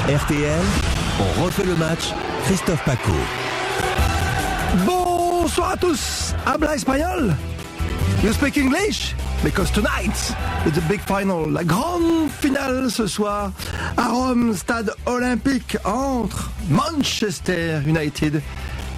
RTL, on refait le match. Christophe Paco. Bonsoir à tous. Habla espagnol? You speak English? Because tonight, it's a big final. La grande finale ce soir à Rome, stade olympique entre Manchester United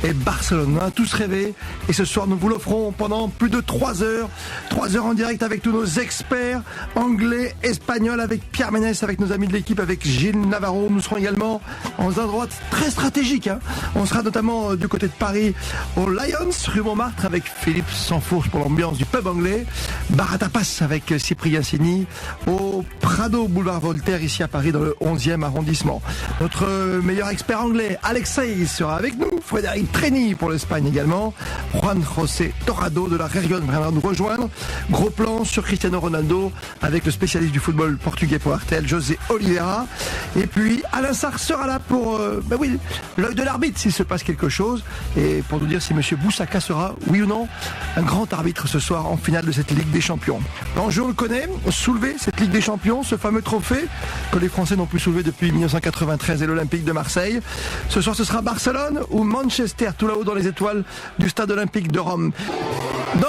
et Barcelone. On a tous rêvé et ce soir nous vous l'offrons pendant plus de 3 heures. 3 heures en direct avec tous nos experts anglais, espagnols, avec Pierre Ménès, avec nos amis de l'équipe, avec Gilles Navarro. Nous serons également en un endroit très stratégique. On sera notamment du côté de Paris au Lions, rue Montmartre, avec Philippe Sansfourche pour l'ambiance du pub anglais. Bar à tapas avec Cyprien Sini au Prado, boulevard Voltaire, ici à Paris dans le 11e arrondissement. Notre meilleur expert anglais, Alexei, sera avec nous. Frédéric Treni pour l'Espagne également. Juan José Torrado de la Région viendra nous rejoindre. Gros plan sur Cristiano Ronaldo avec le spécialiste du football portugais pour RTL, José Oliveira. Et puis Alain Sarr sera là pour l'œil de l'arbitre s'il se passe quelque chose et pour nous dire si Monsieur Boussaka sera, oui ou non, un grand arbitre ce soir en finale de cette Ligue des Champions. L'enjeu, on le connaît, soulever cette Ligue des Champions, ce fameux trophée que les Français n'ont plus soulevé depuis 1993 et l'Olympique de Marseille. Ce soir, ce sera Barcelone ou Manchester, tout là-haut dans les étoiles du stade olympique de Rome. Dans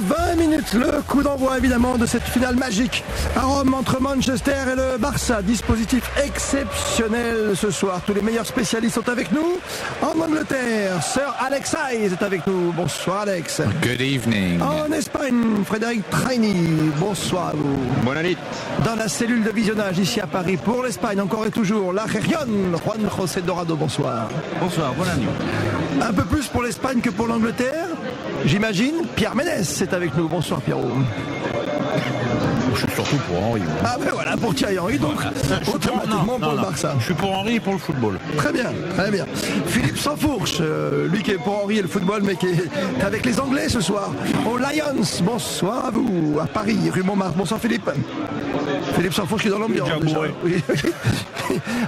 20 minutes, le coup d'envoi évidemment de cette finale magique à Rome entre Manchester et le Barça. Dispositif exceptionnel ce soir. Tous les meilleurs spécialistes sont avec nous. En Angleterre, Sir Alex Hayes est avec nous. Bonsoir Alex. Good evening. En Espagne, Frédéric Treni. Bonsoir à vous. Bonne nuit. Dans la cellule de visionnage ici à Paris pour l'Espagne, encore et toujours, la Région, Juan José Dorado. Bonsoir. Bonsoir, bonne nuit. Un peu plus pour l'Espagne que pour l'Angleterre, j'imagine. Pierre Ménès est avec nous. Bonsoir Pierrot. Je suis surtout pour Henri. Ah ben voilà, pour Thierry Henry, donc automatiquement pour le Barça. Je suis pour Henri et pour le football. Très bien, très bien. Philippe Sansfourche, lui qui est pour Henry et le football, mais qui est avec les Anglais ce soir. Au Lions, bonsoir à vous, à Paris, rue Montmartre. Bonsoir Philippe. Philippe Sansfourche qui est dans l'ambiance déjà. Oui.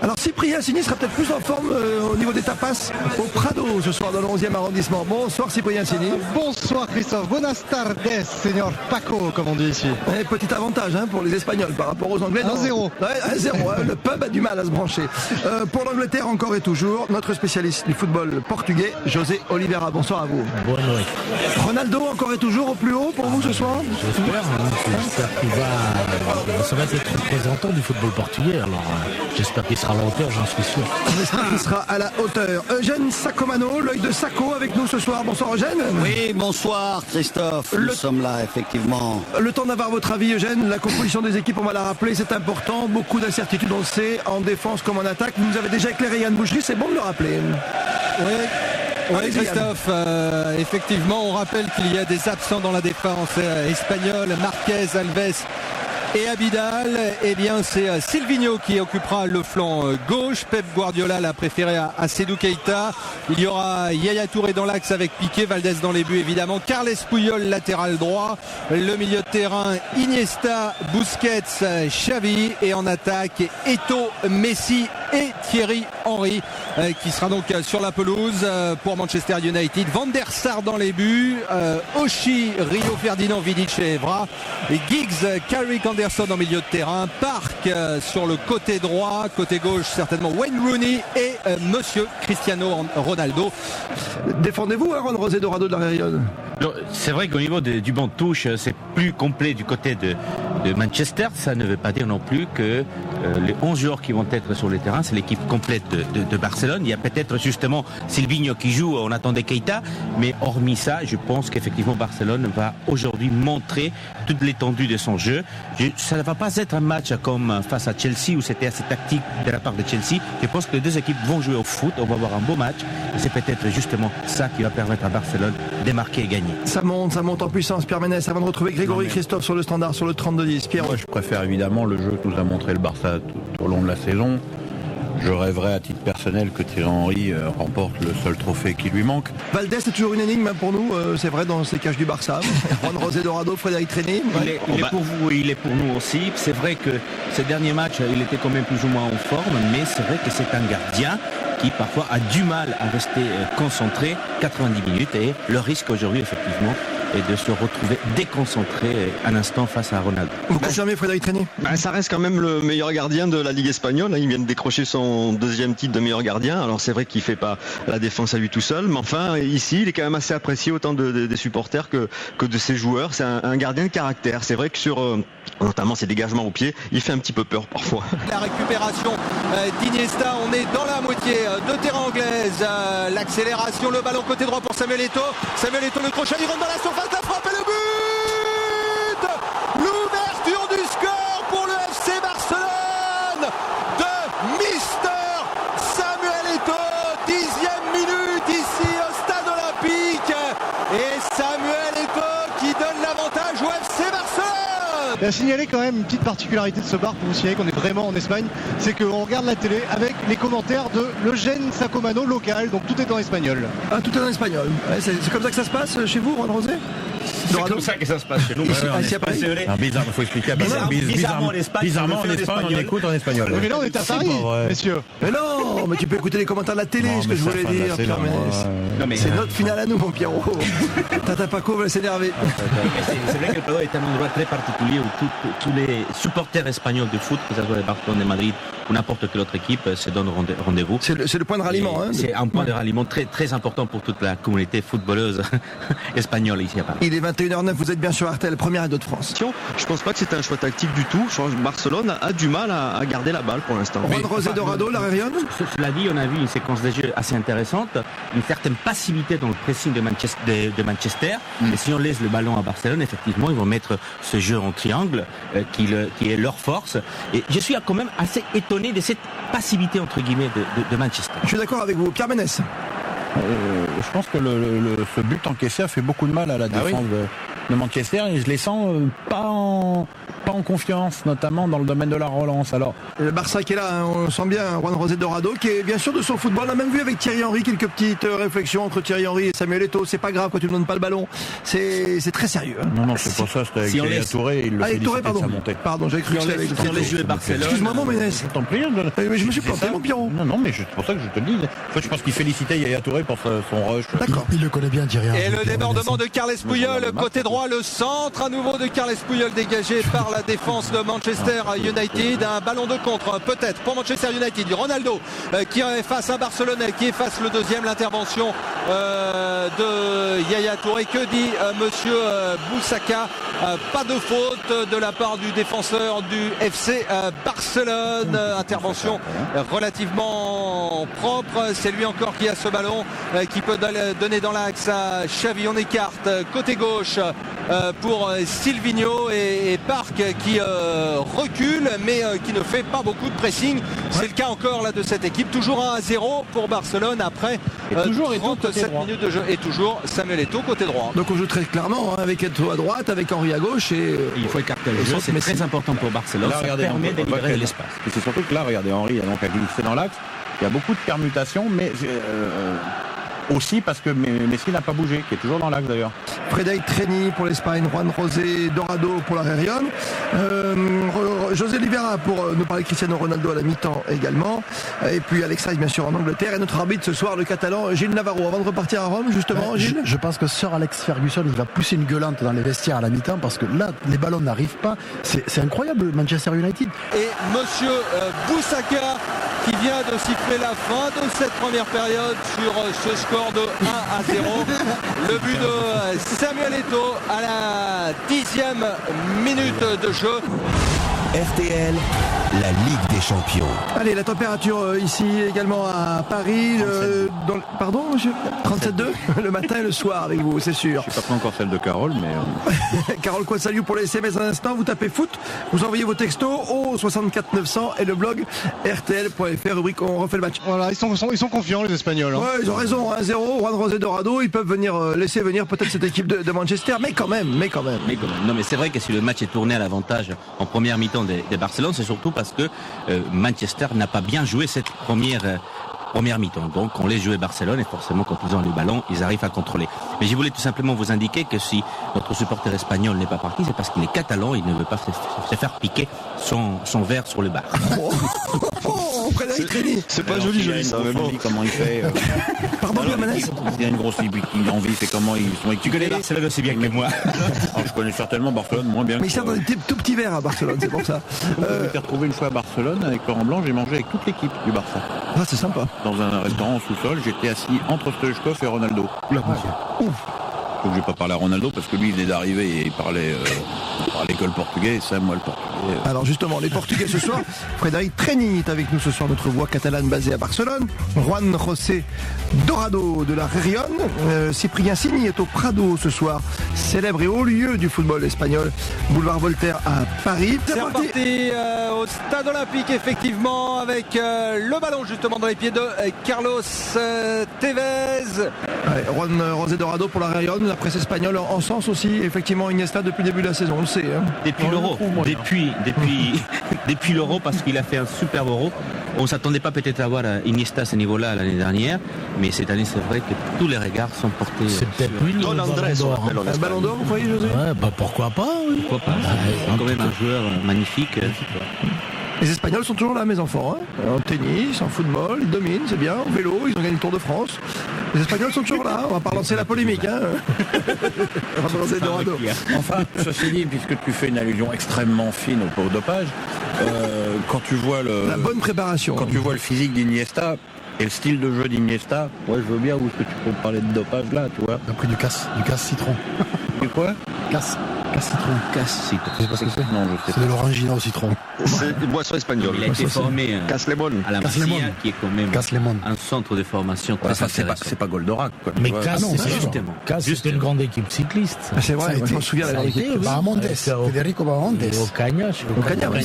Alors Cyprien Sini sera peut-être plus en forme au niveau des tapas au Prado ce soir dans le 11e arrondissement. Bonsoir Cyprien Sini. Bonsoir Christophe, buenas tardes, señor Paco, comme on dit ici. Petit avantage pour les Espagnols par rapport aux Anglais. 1-0. Ouais, 1-0, le pub a du mal à se brancher. Pour l'Angleterre, encore et toujours, notre spécialiste du football portugais, José Oliveira. Bonsoir à vous. Bonne nuit. Ronaldo, encore et toujours au plus haut pour vous ce soir? J'espère qu'il va... Ça va être le représentant du football portugais, alors j'espère qu'il sera à la hauteur, j'en suis sûr. On espère qu'il sera à la hauteur. Eugène Sacomano, l'œil de Sacco avec nous ce soir. Bonsoir Eugène. Oui, bonsoir Christophe, nous sommes là effectivement. Le temps d'avoir votre avis Eugène, la composition des équipes, on va la rappeler, c'est important, beaucoup d'incertitudes on le sait, en défense comme en attaque. Vous nous avez déjà éclairé Yann Boucherie, c'est bon de le rappeler. Oui Christophe, effectivement on rappelle qu'il y a des absents dans la défense espagnole, Marquez, Alves et Abidal. Eh bien c'est Silvinho qui occupera le flanc gauche. Pep Guardiola l'a préféré à Sédou Keita. Il y aura Yaya Touré dans l'axe avec Piqué, Valdés dans les buts évidemment, Carles Puyol latéral droit, le milieu de terrain Iniesta, Busquets, Xavi, et en attaque Eto'o, Messi et Thierry Henry qui sera donc sur la pelouse pour Manchester United. Van der Sar dans les buts, Oshie, Rio Ferdinand, Vidic et Evra, et Giggs, Carrick, Anderson en milieu de terrain, Park sur le côté droit, côté gauche certainement Wayne Rooney et Monsieur Cristiano Ronaldo. Défendez-vous Juan José Dorado de la Réunion? C'est vrai qu'au niveau du banc de touche, c'est plus complet du côté de Manchester. Ça ne veut pas dire non plus que les 11 joueurs qui vont être sur le terrain, c'est l'équipe complète de Barcelone. Il y a peut-être justement Silvinho qui joue, on attendait Keita, mais hormis ça, je pense qu'effectivement Barcelone va aujourd'hui montrer toute l'étendue de son jeu. Ça ne va pas être un match comme face à Chelsea où c'était assez tactique de la part de Chelsea. Je pense que les deux équipes vont jouer au foot, on va avoir un beau match et c'est peut-être justement ça qui va permettre à Barcelone de marquer et gagner. Ça monte en puissance. Pierre Ménès, avant de retrouver Grégory Christophe sur le standard, sur le 32-10. Pierre. Moi je préfère évidemment le jeu que nous a montré le Barça tout au long de la saison. Je rêverais à titre personnel que Thierry Henry remporte le seul trophée qui lui manque. Valdés est toujours une énigme pour nous, c'est vrai, dans ces cages du Barça. Juan José Dorado, Frédéric Treni. Il est pour vous, il est pour nous aussi. C'est vrai que ces derniers matchs, il était quand même plus ou moins en forme, mais c'est vrai que c'est un gardien qui parfois a du mal à rester concentré 90 minutes et le risque aujourd'hui effectivement et de se retrouver déconcentré un instant face à Ronaldo. Vous confirmez, Frédéric Treny? Ça reste quand même le meilleur gardien de la Ligue espagnole. Il vient de décrocher son deuxième titre de meilleur gardien. Alors c'est vrai qu'il fait pas la défense à lui tout seul, mais enfin ici il est quand même assez apprécié autant des supporters que de ses joueurs. C'est un gardien de caractère. C'est vrai que sur notamment ses dégagements au pied, il fait un petit peu peur parfois. La récupération d'Iniesta, on est dans la moitié de terrain anglaise. L'accélération, le ballon côté droit pour Samuel Eto'o. Samuel Eto'o, le crochet, il rentre dans la surface, la frappe et le but! L'ouverture du score pour le FC Barcelone de Mister Samuel Eto'o. 10e minute ici au stade olympique. Et Samuel Eto'o qui donne l'avantage au FC Barcelone. Et à signaler quand même une petite particularité de ce bar pour vous signaler qu'on est vraiment en Espagne, c'est qu'on regarde la télé avec les commentaires de Lejen Sacomano local, donc tout est en espagnol. Ah, tout est en espagnol. Ouais, c'est comme ça que ça se passe chez vous, Juan Rosé? C'est comme ça que ça se passe chez nous. Bizarre, il faut expliquer. Bizarrement, en Espagne, on écoute en espagnol. Mais là, on est à Paris, messieurs. Mais non, mais tu peux écouter les commentaires de la télé, ce que je voulais dire, Pierre Ménès. C'est notre finale à nous, mon Pierrot. Tata Paco va s'énerver. C'est vrai que le Palau est un endroit très particulier où tous les supporters espagnols de foot, que ce soit le Barcelone de Madrid ou n'importe quelle autre équipe, se donnent rendez-vous. C'est le point de ralliement. C'est un point de ralliement très, très important pour toute la communauté footballeuse espagnole ici à Paris. Il est 21h09, vous êtes bien sur RTL, première radio de France. Je pense pas que c'est un choix tactique du tout. Je pense que Barcelone a du mal à garder la balle pour l'instant. Juan Rosé Dorado, la Réunion. Cela dit, on a vu une séquence de jeu assez intéressante, une certaine passivité dans le pressing de Manchester. Et si on laisse le ballon à Barcelone, effectivement, ils vont mettre ce jeu en triangle qui est leur force. Et je suis quand même assez étonné de cette passivité entre guillemets de Manchester. Je suis d'accord avec vous, Pierre Ménès. Je pense que ce but encaissé a fait beaucoup de mal à la défense de Manchester et je les sens pas en confiance, notamment dans le domaine de la relance. Alors, le Barça qui est là, on sent bien Juan Rosé Dorado qui est bien sûr de son football. On a même vu avec Thierry Henry quelques petites réflexions entre Thierry Henry et Samuel Eto'o. C'est pas grave quand tu ne donnes pas le ballon. C'est très sérieux. Non, c'est pour ça. C'était avec Yaya Touré. Il le félicite de sa montée. Pardon, j'avais cru que c'était avec sur les jeux Barcelone. Excuse-moi, mon Ménès. Je t'en prie. Mais je me suis planté, mon Pierrot. Non, mais c'est pour ça que je te le dis. En fait, je pense qu'il félicitait Yaya Touré pour son rush. D'accord. Il le connaît bien, Thierry Henry. Et le débordement de Carles Puyol, côté droit, le centre à nouveau de Carles Puyol dégagé par la défense de Manchester United. Un ballon de contre peut-être pour Manchester United. Ronaldo qui efface un Barcelonais, qui efface le deuxième. L'intervention de Yaya Touré. Que dit monsieur Boussaka? Pas de faute de la part du défenseur du FC Barcelone. Intervention relativement propre. C'est lui encore qui a ce ballon qui peut donner dans l'axe à Xavi. On écarte côté gauche pour Silvinho et Park qui recule mais qui ne fait pas beaucoup de pressing. C'est le cas encore là de cette équipe. Toujours 1-0 pour Barcelone après 37 minutes de jeu. Et toujours Samuel Eto'o côté droit. Donc on joue très clairement avec Eto'o à droite, avec Henry à gauche et il faut écarter le jeu. C'est très important pour Barcelone. Là, ça permet de libérer de l'espace. Et c'est surtout que là, regardez, Henry a donc glissé dans l'axe. Il y a beaucoup de permutations, mais aussi parce que Messi n'a pas bougé, qui est toujours dans l'axe d'ailleurs. Frédéric Treny pour l'Espagne, Juan Rosé Dorado pour la Réunion, José Oliveira pour nous parler de Cristiano Ronaldo à la mi-temps également, et puis Alex Rice bien sûr en Angleterre, et notre arbitre ce soir le Catalan Gilles Navarro. Avant de repartir à Rome justement, Gilles, je pense que Sir Alex Ferguson il va pousser une gueulante dans les vestiaires à la mi-temps parce que là les ballons n'arrivent pas, c'est incroyable Manchester United. Et monsieur Boussaka qui vient de siffler la fin de cette première période sur ce score de 1-0. Le but de Samuel Eto'o à la 10e minute de jeu. RTL, la Ligue des Champions. Allez, la température ici également à Paris, pardon monsieur, 37,2 le matin et le soir avec vous, c'est sûr. Je suis pas encore celle de Carole, mais... Carole Coinsalou pour les SMS à l'instant, vous tapez foot, vous envoyez vos textos au 64 900 et le blog rtl.fr, rubrique on refait le match. Voilà, ils sont confiants les Espagnols. Hein. Ouais, ils ont raison, 1-0, Juan Rosé Dorado, ils peuvent laisser venir peut-être cette équipe de Manchester, mais quand même. Non, mais c'est vrai que si le match est tourné à l'avantage en première mi-temps de Barcelone, c'est surtout parce que Manchester n'a pas bien joué cette première mi-temps. Donc on laisse jouer Barcelone et forcément quand ils ont le ballon, ils arrivent à contrôler. Mais je voulais tout simplement vous indiquer que si notre supporter espagnol n'est pas parti, c'est parce qu'il est catalan, il ne veut pas se faire piquer son verre sur le bar. Non, Frédéric Treni. C'est pas joli ça, mais bon. Comment il fait Pardon, Manès. Il y a une grosse envie, c'est comment ils sont équipés. Tu connais Barcelone aussi bien que moi. Je connais certainement Barcelone moins bien. Mais il sert dans des tout petits verres à Barcelone, c'est pour ça. Je m'étais retrouvé une fois à Barcelone avec Laurent Blanc, j'ai mangé avec toute l'équipe du Barça. Ah, c'est sympa. Dans un restaurant en sous-sol, j'étais assis entre Stoichkov et Ronaldo. Faut que je vais pas parler à Ronaldo parce que lui il venait d'arriver et il parlait l'école portugais et ça moi le portugais. Alors justement, les Portugais ce soir, Frédéric Treni est avec nous ce soir, notre voix catalane basée à Barcelone. Juan José Dorado de la Réunion. Cyprien Signy est au Prado ce soir, célèbre et haut lieu du football espagnol, boulevard Voltaire à Paris. C'est reparti au stade olympique effectivement avec le ballon justement dans les pieds de Carlos Tevez. Ouais, Juan José Dorado pour la Réunion, la presse espagnole en sens aussi effectivement Iniesta depuis le début de la saison, on le sait. Hein. Depuis l'Euro, depuis l'Euro, parce qu'il a fait un superbe Euro. On ne s'attendait pas peut-être à voir Iniesta à ce niveau-là l'année dernière, mais cette année c'est vrai que tous les regards sont portés C'est peut-être lui le Don Andrés, Un ballon d'or, vous croyez, José? Ouais, bah pourquoi pas, oui. Pourquoi pas. C'est quand même un joueur magnifique. Les Espagnols sont toujours là, mes enfants. Hein. En tennis, en football, ils dominent, c'est bien. En vélo, ils ont gagné le Tour de France. Les Espagnols sont toujours là. On va pas lancer la polémique. Hein. On va pas lancer Dorado. Enfin, ceci dit, puisque tu fais une allusion extrêmement fine au dopage, quand tu vois la bonne préparation. Quand tu vois le physique d'Iniesta et le style de jeu d'Iniesta, ouais, je veux bien où est-ce que tu peux parler de dopage là, tu vois. Il a pris du casse citron. Du quoi? Casse citron. Casse-citron. Tu sais pas ce que c'est? Non, je sais C'est de l'orangina au citron. C'est une boisson espagnole. Il a été formé Casse-les-Bonnes. à la Masia, qui est quand même Casse-les-Mondes. un centre de formation très intéressant. c'est pas Goldorak, quoi. Mais Ouais. Casse, c'est justement. Casse, c'était une grande équipe cycliste. Ah, c'est vrai, moi, je me souviens de la équipe. Bahamondes, Federico Bahamondes. Au Cagnac. Au Cagnac, oui.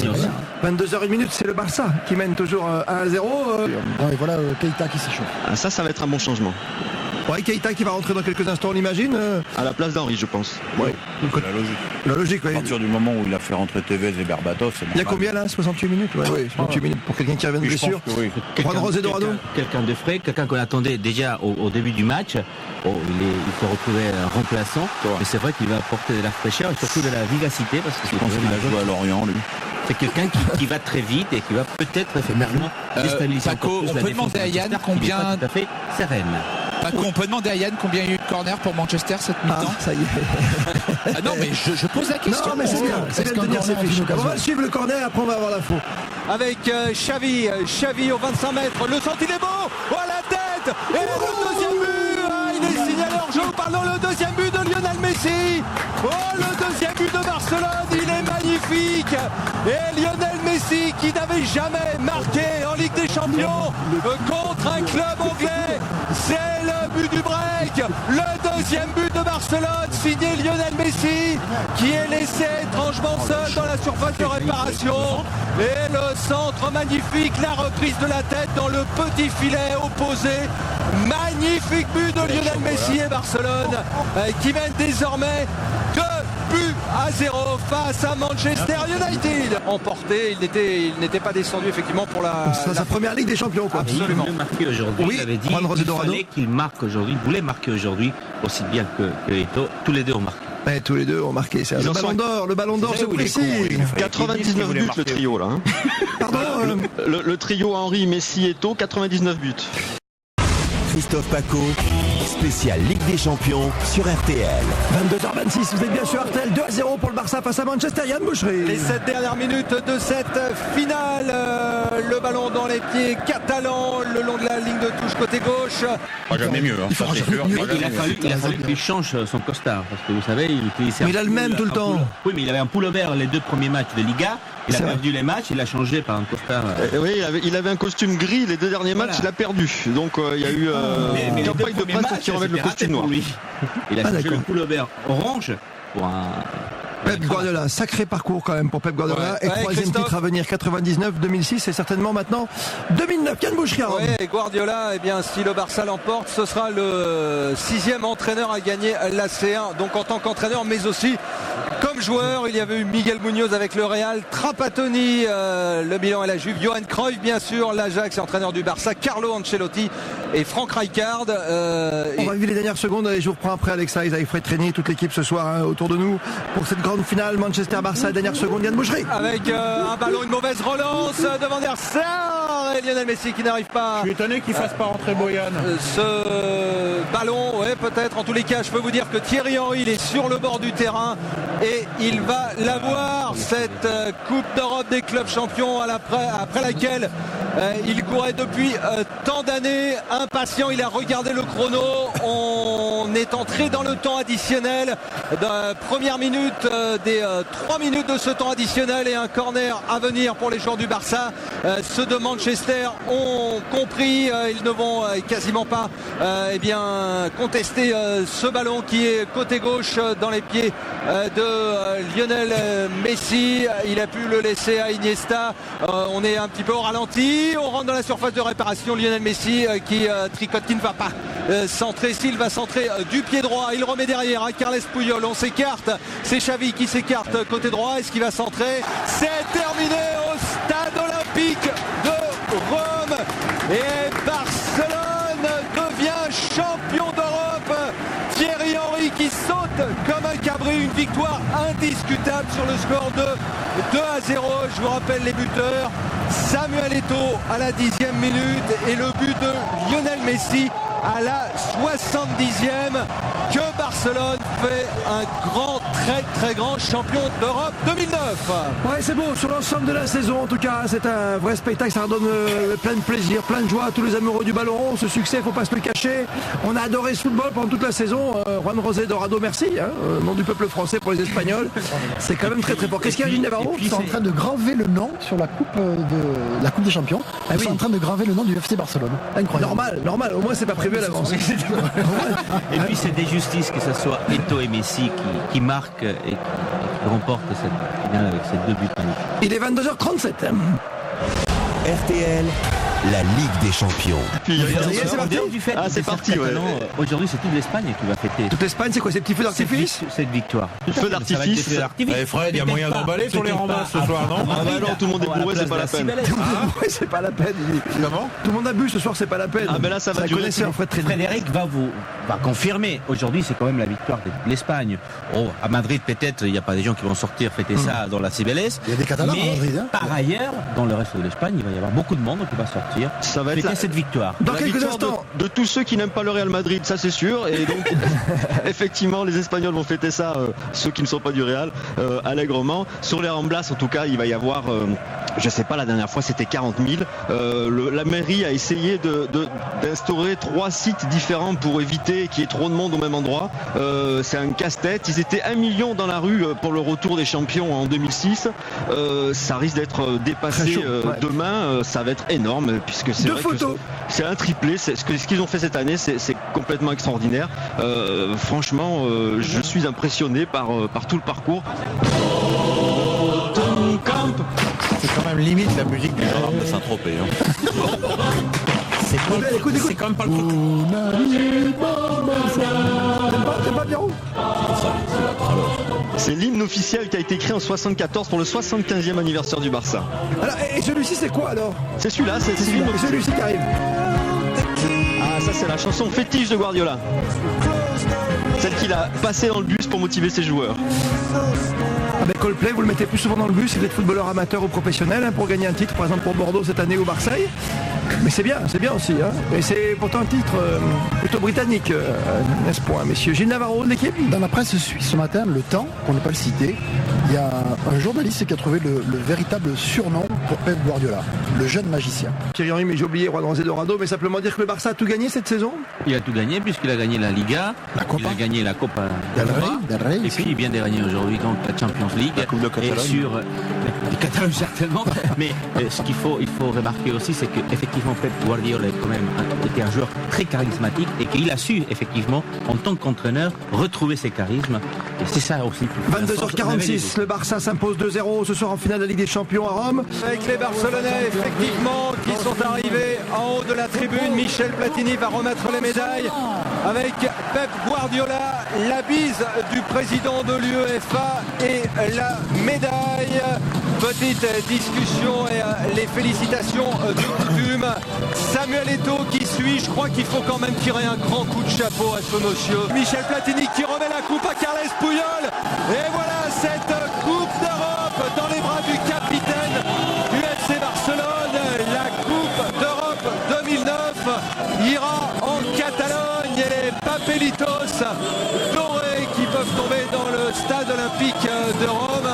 22h01, c'est le Barça qui mène toujours 1-0. Et voilà Keita qui s'échauffe. Ah, ça va être un bon changement. Ouais, Keita qui va rentrer dans quelques instants, on l'imagine. À la place d'Henri, je pense. Ouais. La logique. La logique, oui. À partir du moment où il a fait rentrer Tevez et Berbatov, c'est Il y a normal. combien là? 68 minutes? Oui, 68 minutes pour quelqu'un qui revient de Oui, je pense blessure. que oui. Juan José Dorado. Quelqu'un de frais, quelqu'un qu'on attendait déjà au début du match. Bon, il se retrouvait remplaçant, mais c'est vrai qu'il va apporter de la fraîcheur et surtout de la vivacité parce que Je pense qu'il a joué à Lorient, lui. c'est quelqu'un qui va très vite et qui va peut-être effectivement déstabiliser Paco, encore plus on la peut défense demander à de Yann Manchester, qui n'est combien- pas tout à fait sereine. Paco, on peut demander à Yann combien il y a eu de corner pour Manchester cette Ah, mi-temps. ça y est. Ah non, mais je pose la question. Non, mais c'est bien. C'est bien de tenir ses fiches. On va suivre le corner, après on va avoir l'info. Avec Xavi au 25 mètres, le centre il est beau, oh la tête, et le deuxième but, il est signalé hors jeu, pardon, le deuxième but de Lionel Messi, oh le deuxième but de Barcelone, il est magnifique, et Lionel Messi qui n'avait jamais marqué en Ligue des Champions contre un club anglais, c'est le but du break, le deuxième but de Barcelone, signé Lionel Messi, qui est laissé étrangement seul dans la surface de réparation, et le centre magnifique, la reprise de la tête dans le petit filet opposé. Magnifique but de Lionel Messi et Barcelone qui mène désormais 2-0 face à Manchester United. Emporté, il n'était pas descendu effectivement pour C'est sa première Ligue des Champions, quoi. Absolument. Il voulait marquer aujourd'hui. Oui, Il avait dit Juan José qu'il Dorado. fallait qu'il marque aujourd'hui. Il voulait marquer aujourd'hui aussi bien que Eto'o. Tous les deux ont marqué. Ouais, tous les deux ont marqué. C'est Ils le en ballon sont- d'or. Le ballon d'or, C'est c'est où il est précis. con, il fait 99 buts le trio là. Hein. Pardon. Le trio Henri, Messi, Eto'o, 99 buts. Christophe Paco, spécial Ligue des Champions sur RTL. 22h26, vous êtes bien sûr RTL, 2-0 pour le Barça face à Manchester. Yann Boucherie. Les 7 dernières minutes de cette finale, le ballon dans les pieds catalans, le long de la ligne de touche côté gauche. Pas jamais mieux, hein, ça c'est sûr. pas Il a jamais fallu qu'il change son costard parce que vous savez, il utilisait. Mais il a le même tout le temps. Oui, mais il avait un pullover les deux premiers matchs de Liga. Il a C'est perdu les matchs, il a changé par un costard. Oui, il avait un costume gris les deux derniers matchs, il a perdu. Donc il y a eu Mais les campagne deux de premiers presse matchs, qui remettent le c'était raté costume noir. pour lui. Il a changé d'accord. le pullover orange pour un. Pep Guardiola, sacré parcours quand même pour Pep Guardiola. Et Ouais, troisième Christophe. titre à venir, 99, 2006 et certainement maintenant 2009. Yann Boucherie. Ouais, Guardiola, eh bien, si le Barça l'emporte, ce sera le 6e entraîneur à gagner la C1. Donc en tant qu'entraîneur, mais aussi comme joueur, il y avait eu Miguel Munoz avec le Real, Trapattoni, le Milan et la Juve, Johan Cruyff bien sûr, l'Ajax, entraîneur du Barça, Carlo Ancelotti et Frank Rijkaard. On va vivre les dernières secondes et je vous reprends après Alexa, avec Fred Trainier, toute l'équipe ce soir hein, autour de nous pour cette grande finale Manchester-Barça, dernière seconde. Yann Boucherie. Avec un ballon, une mauvaise relance devant Der Sar centrer, Lionel Messi qui n'arrive pas. Je suis étonné qu'il fasse pas rentrer Boyan. Ce ballon, ouais, peut-être. En tous les cas, je peux vous dire que Thierry Henry, il est sur le bord du terrain et il va l'avoir, cette Coupe d'Europe des clubs champions, après laquelle il courait depuis tant d'années, impatient. Il a regardé le chrono. On est entré dans le temps additionnel. Première minute des 3 minutes de ce temps additionnel et un corner à venir pour les joueurs du Barça. Ceux de Manchester ont compris. Ils ne vont quasiment pas contester ce ballon qui est côté gauche dans les pieds de Lionel Messi. Il a pu le laisser à Iniesta. On est un petit peu au ralenti. On rentre dans la surface de réparation. Lionel Messi qui tricote, qui ne va pas centrer. S'il va centrer du pied droit, il remet derrière à Carles Puyol. On s'écarte. C'est Xavi qui s'écarte côté droit. Est-ce qu'il va centrer? C'est terminé au stade olympique de Rome. Et Barcelone devient champion d'Europe. Thierry Henry qui saute comme un cabri, une victoire indiscutable sur le score de 2-0. Je vous rappelle les buteurs: Samuel Eto'o à la 10e minute et le but de Lionel Messi à la 70e. Que Barcelone fait un très grand champion d'Europe 2009. Ouais, c'est beau, sur l'ensemble de la saison en tout cas, c'est un vrai spectacle, ça redonne plein de plaisir, plein de joie à tous les amoureux du ballon. Ce succès, faut pas se le cacher, on a adoré ce football pendant toute la saison. Juan José Dorado, merci, nom du peuple français pour les Espagnols, c'est quand même très fort. Qu'est-ce qu'il y a, Gilles Navarro? Ils sont en train de graver le nom sur la coupe des champions. Ils sont en train de graver le nom du FC Barcelone. Incroyable. Normal, au moins c'est pas prévu à l'avance. Et puis c'est des justices que ce soit Eto'o et Messi qui marquent et qui remportent cette finale avec ces 2 buts magnifiques. Il est 22h37. RTL, la Ligue des Champions. C'est parti. C'est parti, ouais. Aujourd'hui, c'est toute l'Espagne qui va fêter. Toute l'Espagne, c'est quoi, ces petits feux d'artifice? Cette victoire. Feu d'artifice. Fred, il y a moyen d'emballer sur les rembarres ce soir, non? Ah bah non, tout le monde est bourré, c'est pas la peine. C'est pas la peine. Comment? Tout le monde a bu ce soir, c'est pas la peine. Ah ben là, ça va durer. Frédéric va confirmer. Aujourd'hui, c'est quand même la victoire de l'Espagne. Oh, à Madrid, peut-être, il n'y a pas des gens qui vont sortir fêter ça dans la CBLS. Il y a des Catalans à Madrid. Par ailleurs, dans le reste de l'Espagne, il va y avoir beaucoup de monde qui va sortir. Ça va être cette victoire. Dans la quelques victoire instants. de tous ceux qui n'aiment pas le Real Madrid, ça c'est sûr. Et donc, effectivement, les Espagnols vont fêter ça, ceux qui ne sont pas du Real, allègrement. Sur les Ramblas, en tout cas, il va y avoir, je sais pas, la dernière fois c'était 40 000. La mairie a essayé d'instaurer 3 sites différents pour éviter qu'il y ait trop de monde au même endroit. C'est un casse-tête. Ils étaient 1 million dans la rue pour le retour des champions en 2006. Ça risque d'être dépassé demain. Ça va être énorme puisque c'est vrai que c'est un triplé. Ce qu'ils ont fait cette année, c'est complètement extraordinaire. Franchement, je suis impressionné par tout le parcours. C'est quand même limite la musique du genre de Saint-Tropez. C'est quand même pas le truc. T'aimes pas Pierrot? C'est l'hymne officiel qui a été créé en 74 pour le 75e anniversaire du Barça. Alors, et celui-ci c'est quoi alors? C'est celui-là, c'est celui-là. Et celui-ci qui arrive. Ah, ça c'est la chanson fétiche de Guardiola. Celle qu'il a passée dans le bus pour motiver ses joueurs. Ah ben Coldplay, vous le mettez plus souvent dans le bus si vous êtes footballeur amateur ou professionnel, pour gagner un titre, par exemple pour Bordeaux cette année ou Marseille. Mais c'est bien aussi. Et c'est pourtant un titre plutôt britannique, n'est-ce point, messieurs? Gilles Navarro de l'équipe. Dans la presse suisse ce matin, Le Temps, pour ne pas le citer, il y a un journaliste qui a trouvé le véritable surnom pour Pep Guardiola, le jeune magicien. Thierry Henry, mais j'ai oublié Juan José Dorado, mais simplement dire que le Barça a tout gagné cette saison. Il a tout gagné puisqu'il a gagné la Liga, il a gagné la Copa del Rey, et puis il vient de gagner aujourd'hui donc la Champions League, la Coupe de Catalogne. Et sur le Catalogne certainement. Mais ce qu'il faut remarquer aussi, c'est qu'effectivement Pep Guardiola est quand même était un joueur très charismatique et qu'il a su effectivement en tant qu'entraîneur retrouver ses charismes. Et c'est ça aussi. 22h46, le Barça s'impose 2-0 ce soir en finale de la Ligue des Champions à Rome. Avec les Barcelonais effectivement qui sont arrivés en haut de la tribune, Michel Platini va remettre les médailles avec Pep Guardiola, la bise du président de l'UEFA et la médaille. Petite discussion et les félicitations de coutume. Samuel Eto'o qui suit, je crois qu'il faut quand même tirer un grand coup de chapeau à ce monsieur. Michel Platini qui remet la coupe à Carles Puyol. Et voilà cette Coupe d'Europe dans les bras du capitaine du FC Barcelone. La Coupe ira en Catalogne et les Papelitos dorés qui peuvent tomber dans le stade olympique de Rome.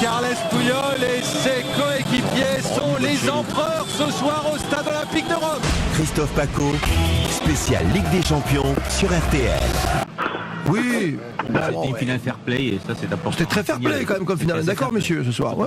Carles Puyol et ses coéquipiers sont les empereurs ce soir au stade olympique de Rome. Christophe Paco, spécial Ligue des Champions sur RTL. Oui. C'était une finale fair play et ça c'est important. C'était très fair play quand même comme finale. D'accord, messieurs, ce soir. Ouais.